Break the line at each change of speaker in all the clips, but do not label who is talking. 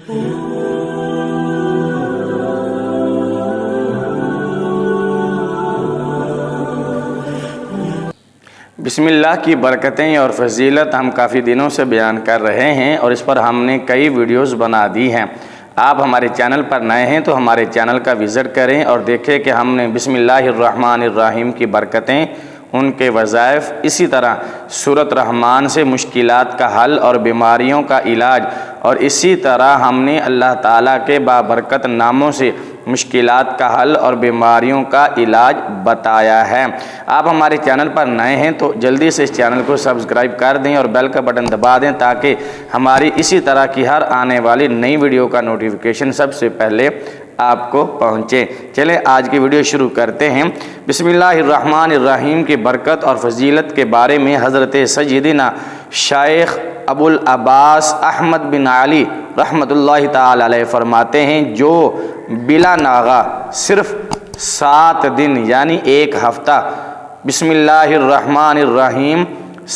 بسم اللہ کی برکتیں اور فضیلت ہم کافی دنوں سے بیان کر رہے ہیں اور اس پر ہم نے کئی ویڈیوز بنا دی ہیں۔ آپ ہمارے چینل پر نئے ہیں تو ہمارے چینل کا وزٹ کریں اور دیکھیں کہ ہم نے بسم اللہ الرحمن الرحیم کی برکتیں، ان کے وظائف، اسی طرح سورۃ رحمان سے مشکلات کا حل اور بیماریوں کا علاج، اور اسی طرح ہم نے اللہ تعالیٰ کے بابرکت ناموں سے مشکلات کا حل اور بیماریوں کا علاج بتایا ہے۔ آپ ہمارے چینل پر نئے ہیں تو جلدی سے اس چینل کو سبسکرائب کر دیں اور بیل کا بٹن دبا دیں تاکہ ہماری اسی طرح کی ہر آنے والی نئی ویڈیو کا نوٹیفیکیشن سب سے پہلے آپ کو پہنچے۔ چلیں آج کی ویڈیو شروع کرتے ہیں۔ بسم اللہ الرحمن الرحیم کی برکت اور فضیلت کے بارے میں حضرت سیدنا شیخ ابو العباس احمد بن علی رحمۃ اللہ تعالی علیہ فرماتے ہیں، جو بلا ناغہ صرف 7 دن یعنی ایک ہفتہ بسم اللہ الرحمن الرحیم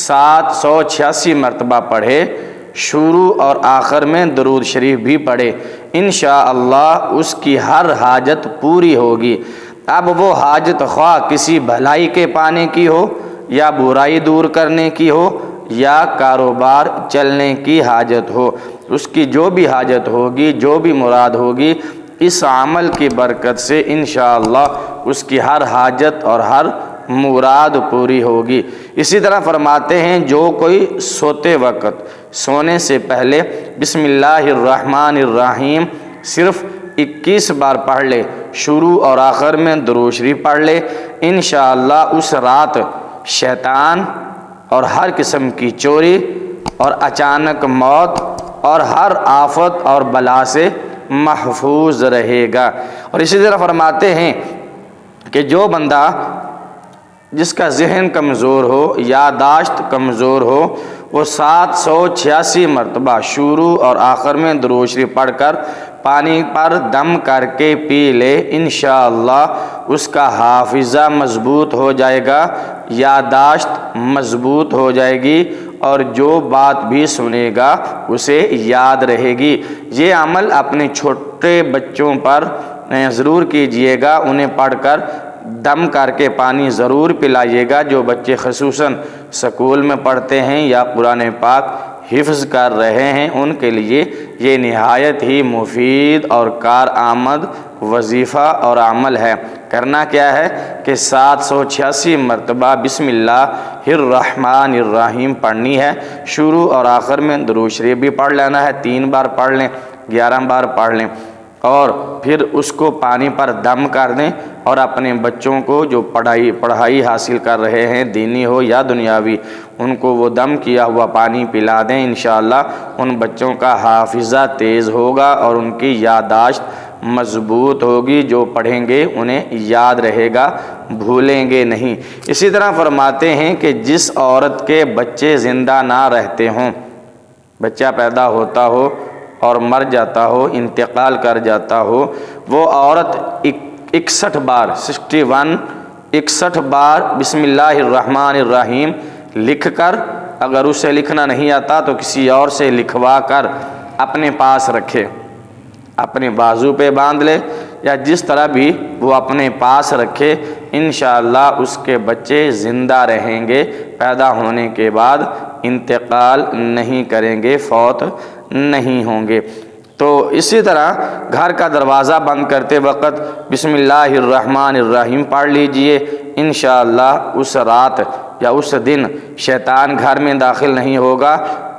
786 مرتبہ پڑھے، شروع اور آخر میں درود شریف بھی پڑھے، انشاءاللہ اس کی ہر حاجت پوری ہوگی۔ اب وہ حاجت خواہ کسی بھلائی کے پانے کی ہو یا برائی دور کرنے کی ہو یا کاروبار چلنے کی حاجت ہو، اس کی جو بھی حاجت ہوگی، جو بھی مراد ہوگی، اس عمل کی برکت سے انشاءاللہ اس کی ہر حاجت اور ہر مراد پوری ہوگی۔ اسی طرح فرماتے ہیں، جو کوئی سوتے وقت سونے سے پہلے بسم اللہ الرحمن الرحیم صرف 21 بار پڑھ لے، شروع اور آخر میں درود شریف پڑھ لے، انشاءاللہ اس رات شیطان اور ہر قسم کی چوری اور اچانک موت اور ہر آفت اور بلا سے محفوظ رہے گا۔ اور اسی طرح فرماتے ہیں کہ جو بندہ جس کا ذہن کمزور ہو، یادداشت کمزور ہو، وہ 786 مرتبہ شروع اور آخر میں درود شریف پڑھ کر پانی پر دم کر کے پی لے، انشاءاللہ اس کا حافظہ مضبوط ہو جائے گا، یادداشت مضبوط ہو جائے گی، اور جو بات بھی سنے گا اسے یاد رہے گی۔ یہ عمل اپنے چھوٹے بچوں پر ضرور کیجئے گا، انہیں پڑھ کر دم کر کے پانی ضرور پلائیے گا۔ جو بچے خصوصاً سکول میں پڑھتے ہیں یا قرآن پاک حفظ کر رہے ہیں، ان کے لیے یہ نہایت ہی مفید اور کارآمد وظیفہ اور عمل ہے۔ کرنا کیا ہے کہ 786 مرتبہ بسم اللہ الرحمن الرحیم پڑھنی ہے، شروع اور آخر میں درود شریف بھی پڑھ لینا ہے، 3 بار پڑھ لیں، 11 بار پڑھ لیں، اور پھر اس کو پانی پر دم کر دیں، اور اپنے بچوں کو جو پڑھائی حاصل کر رہے ہیں، دینی ہو یا دنیاوی، ان کو وہ دم کیا ہوا پانی پلا دیں، انشاءاللہ ان بچوں کا حافظہ تیز ہوگا اور ان کی یادداشت مضبوط ہوگی، جو پڑھیں گے انہیں یاد رہے گا، بھولیں گے نہیں۔ اسی طرح فرماتے ہیں کہ جس عورت کے بچے زندہ نہ رہتے ہوں، بچہ پیدا ہوتا ہو اور مر جاتا ہو، انتقال کر جاتا ہو، وہ عورت 61 بار بسم اللہ الرحمن الرحیم لکھ کر، اگر اسے لکھنا نہیں آتا تو کسی اور سے لکھوا کر اپنے پاس رکھے، اپنے بازو پہ باندھ لے یا جس طرح بھی وہ اپنے پاس رکھے، انشاءاللہ اس کے بچے زندہ رہیں گے، پیدا ہونے کے بعد انتقال نہیں کریں گے، فوت نہیں ہوں گے۔ تو اسی طرح گھر کا دروازہ بند کرتے وقت بسم اللہ الرحمن الرحیم پڑھ لیجئے، انشاءاللہ اس رات یا اس دن شیطان گھر میں داخل نہیں ہوگا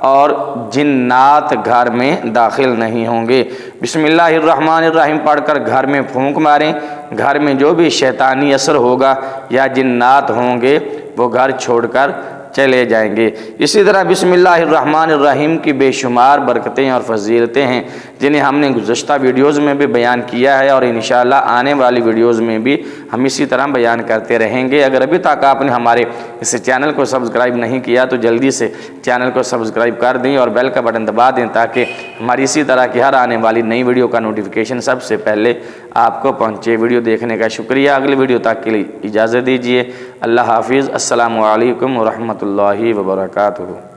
اور جنات گھر میں داخل نہیں ہوں گے۔ بسم اللہ الرحمن الرحیم پڑھ کر گھر میں پھونک ماریں، گھر میں جو بھی شیطانی اثر ہوگا یا جنات ہوں گے وہ گھر چھوڑ کر چلے جائیں گے۔ اسی طرح بسم اللہ الرحمن الرحیم کی بے شمار برکتیں اور فضیلتیں ہیں، جنہیں ہم نے گزشتہ ویڈیوز میں بھی بیان کیا ہے، اور انشاءاللہ آنے والی ویڈیوز میں بھی ہم اسی طرح بیان کرتے رہیں گے۔ اگر ابھی تک آپ نے ہمارے اس چینل کو سبسکرائب نہیں کیا تو جلدی سے چینل کو سبسکرائب کر دیں اور بیل کا بٹن دبا دیں تاکہ ہماری اسی طرح کی ہر آنے والی نئی ویڈیو کا نوٹیفیکیشن سب سے پہلے آپ کو پہنچے۔ ویڈیو دیکھنے کا شکریہ۔ اگلی ویڈیو تک کے لیے اجازت دیجیے۔ اللہ حافظ۔ السلام علیکم ورحمۃ اللہ وبرکاتہ۔